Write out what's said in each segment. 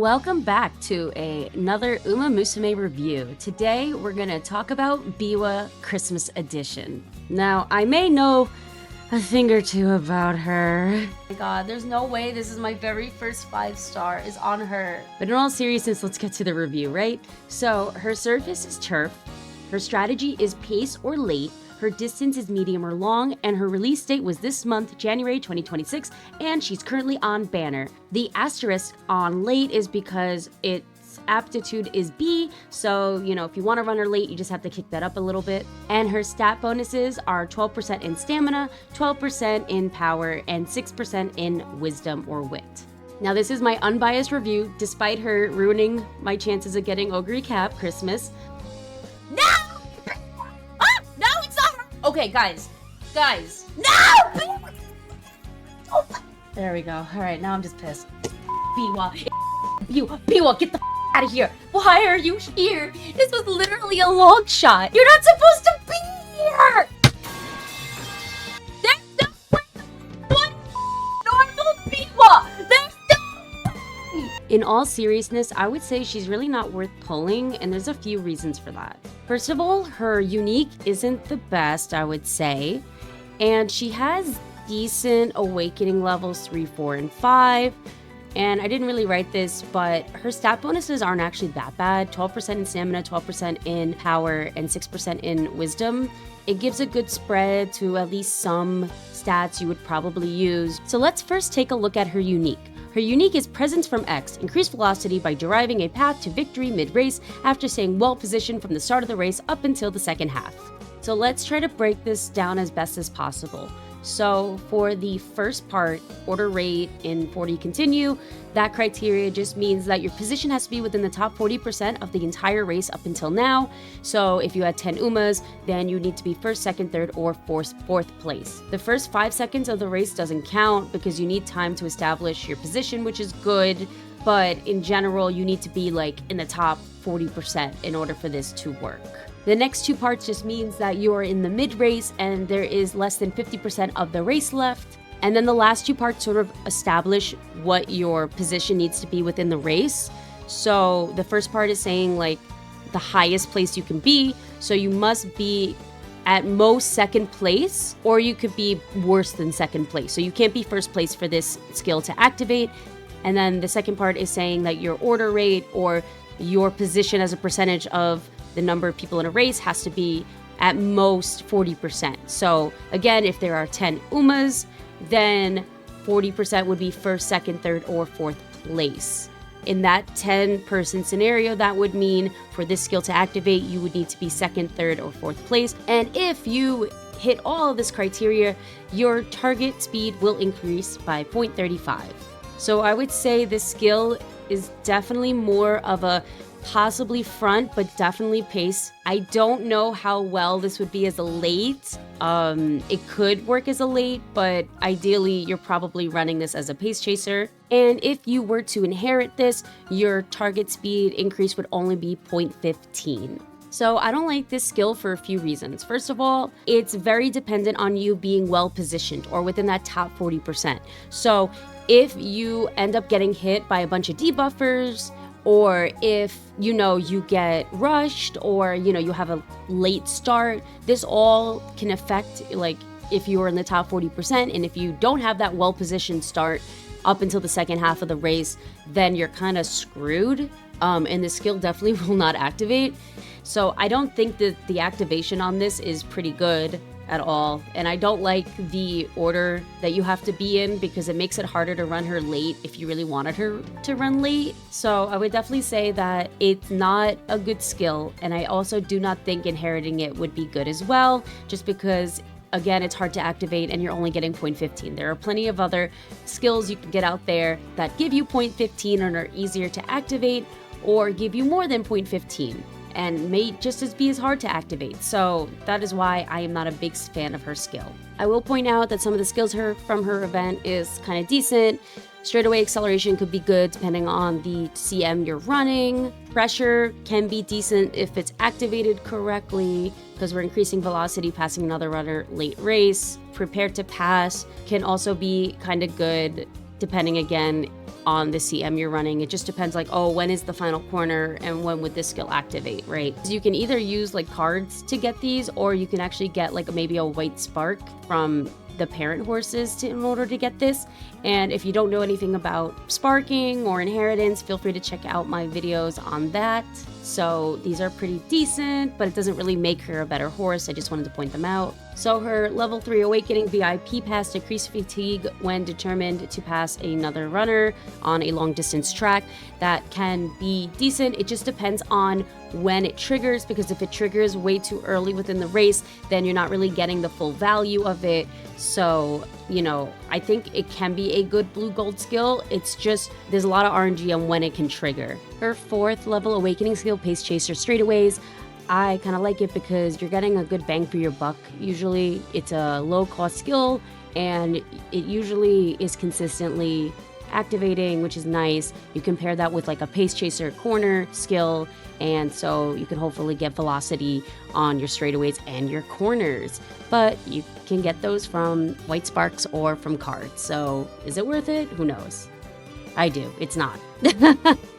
Welcome back to another Musume review. Today we're going to talk about Biwa Christmas Edition. Now, I may know a thing or two about her. Oh my god, there's no way this is my very first 5-star is on her. But in all seriousness, let's get to the review, right? So, her surface is turf, her strategy is pace or late, her distance is medium or long, and her release date was this month, January 2026, and she's currently on banner. The asterisk on late is because its aptitude is B, so, if you want to run her late, you just have to kick that up a little bit. And her stat bonuses are 12% in stamina, 12% in power, and 6% in wisdom or wit. Now, this is my unbiased review, despite her ruining my chances of getting Ogre Cap Christmas. No! Okay, guys, no! There we go. All right, now I'm just pissed. Biwa, get the out of here. Why are you here? This was literally a long shot. You're not supposed to be here. There's no one normal Biwa. There's no. In all seriousness, I would say she's really not worth pulling, and there's a few reasons for that. First of all, her unique isn't the best, I would say, and she has decent awakening levels 3, 4, and 5, and I didn't really write this, but her stat bonuses aren't actually that bad. 12% in stamina, 12% in power, and 6% in wisdom. It gives a good spread to at least some stats you would probably use. So let's first take a look at her unique. Her unique is Presence from X, increased velocity by deriving a path to victory mid-race after staying well-positioned from the start of the race up until the second half. So let's try to break this down as best as possible. So for the first part, order rate in 40 continue, that criteria just means that your position has to be within the top 40% of the entire race up until now. So if you had 10 Umas, then you need to be first, second, third, or fourth place. The first 5 seconds of the race doesn't count because you need time to establish your position, which is good. But in general, you need to be in the top 40% in order for this to work. The next 2 parts just means that you are in the mid-race and there is less than 50% of the race left. And then the last 2 parts sort of establish what your position needs to be within the race. So the first part is saying the highest place you can be. So you must be at most second place, or you could be worse than second place. So you can't be first place for this skill to activate. And then the second part is saying that your order rate or your position as a percentage of the number of people in a race has to be at most 40%. So again, if there are 10 Umas, then 40% would be first, second, third, or fourth place. In that 10-person scenario, that would mean for this skill to activate, you would need to be second, third, or fourth place. And if you hit all of this criteria, your target speed will increase by 0.35. So I would say this skill is definitely more of a possibly front, but definitely pace. I don't know how well this would be as a late. It could work as a late, but ideally you're probably running this as a pace chaser. And if you were to inherit this, your target speed increase would only be 0.15. So I don't like this skill for a few reasons. First of all, it's very dependent on you being well positioned or within that top 40%. So if you end up getting hit by a bunch of debuffers, or if, you get rushed, or, you have a late start, this all can affect, if you're in the top 40%, and if you don't have that well-positioned start up until the second half of the race, then you're kind of screwed, and the skill definitely will not activate. So I don't think that the activation on this is pretty good at all, and I don't like the order that you have to be in because it makes it harder to run her late if you really wanted her to run late. So I would definitely say that it's not a good skill, and I also do not think inheriting it would be good as well, just because again, it's hard to activate and you're only getting 0.15. There are plenty of other skills you can get out there that give you 0.15 and are easier to activate, or give you more than 0.15 and may just be as hard to activate. So that is why I am not a big fan of her skill. I will point out that some of the skills from her event is kind of decent. Straightaway acceleration could be good depending on the CM you're running. Pressure can be decent if it's activated correctly, because we're increasing velocity passing another runner late race. Prepare to pass can also be kind of good depending again on the CM you're running. It just depends like, oh, when is the final corner and when would this skill activate, right? So you can either use like cards to get these, or you can actually get like maybe a white spark from the parent horses in order to get this. And if you don't know anything about sparking or inheritance, feel free to check out my videos on that. So these are pretty decent, but it doesn't really make her a better horse. I just wanted to point them out. So her level 3 Awakening VIP pass decreased fatigue when determined to pass another runner on a long distance track. That can be decent. It just depends on when it triggers, because if it triggers way too early within the race, then you're not really getting the full value of it. So, you know, I think it can be a good blue gold skill. It's just there's a lot of RNG on when it can trigger. Her 4th level Awakening skill, Pace Chaser Straightaways. I kind of like it because you're getting a good bang for your buck. Usually it's a low cost skill and it usually is consistently activating, which is nice. You compare that with like a Pace Chaser corner skill, and so you can hopefully get velocity on your straightaways and your corners. But you can get those from white sparks or from cards. So is it worth it? Who knows? I do. It's not.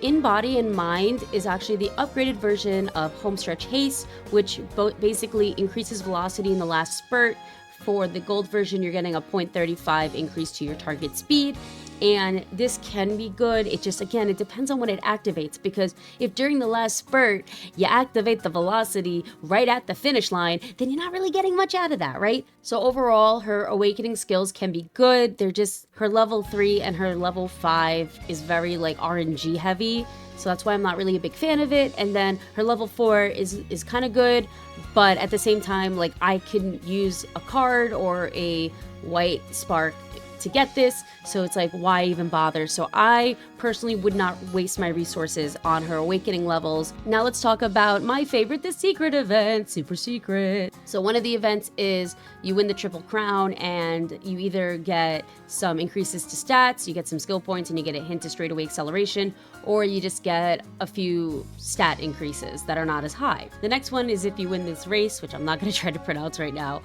In Body and Mind is actually the upgraded version of Homestretch Haste, which basically increases velocity in the last spurt. For the gold version, you're getting a 0.35 increase to your target speed. And this can be good. It just, again, it depends on when it activates, because if during the last spurt you activate the velocity right at the finish line, then you're not really getting much out of that, right? So overall, her Awakening skills can be good. They're just, her level 3 and her level 5 is very like RNG heavy. So that's why I'm not really a big fan of it. And then her level 4 is kind of good, but at the same time, like I can use a card or a white spark to get this, so it's like, why even bother? So I personally would not waste my resources on her Awakening levels. Now let's talk about my favorite, the secret event, super secret. So one of the events is you win the Triple Crown, and you either get some increases to stats, you get some skill points, and you get a hint to straightaway acceleration, or you just get a few stat increases that are not as high. The next one is if you win this race, which I'm not going to try to pronounce right now,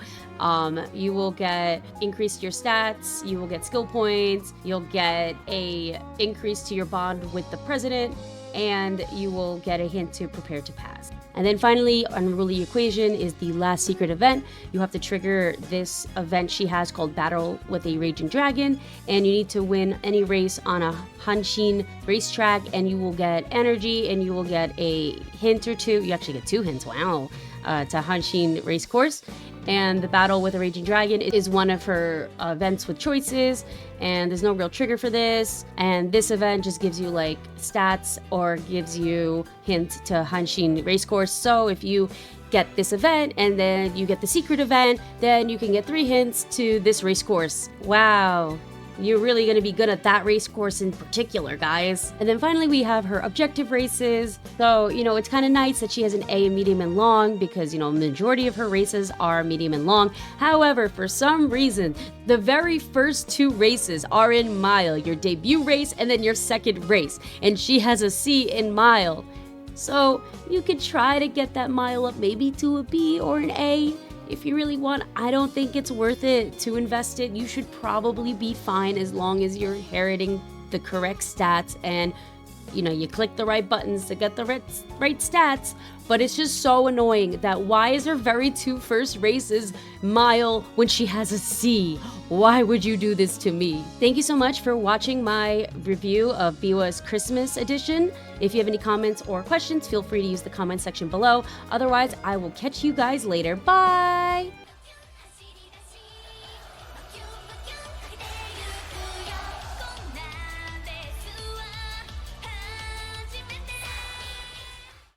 you will get increased your stats, you will get skill points, you'll get a increase to your bond with the president, and you will get a hint to prepare to pass. And then finally, Unruly Equation is the last secret event. You have to trigger this event she has called Battle with a Raging Dragon, and you need to win any race on a Hanshin racetrack, and you will get energy, and you will get a hint or two. You actually get 2 hints, wow, to Hanshin race course. And the Battle with a Raging Dragon is one of her events with choices, and there's no real trigger for this. And this event just gives you like stats or gives you hint to Hanshin Racecourse. So if you get this event and then you get the secret event, then you can get 3 hints to this racecourse. Wow. You're really going to be good at that race course in particular, guys. And then finally, we have her objective races. So, you know, it's kind of nice that she has an A in medium and long, because, you know, the majority of her races are medium and long. However, for some reason, the very first 2 races are in mile, your debut race and then your second race. And she has a C in mile. So you could try to get that mile up maybe to a B or an A. If you really want. I don't think it's worth it to invest it. You should probably be fine as long as you're inheriting the correct stats and, you know, you click the right buttons to get the right stats. But it's just so annoying that why is her very 2 first races mile when she has a C? Why would you do this to me? Thank you so much for watching my review of Biwa's Christmas edition. If you have any comments or questions, feel free to use the comment section below. Otherwise, I will catch you guys later. Bye!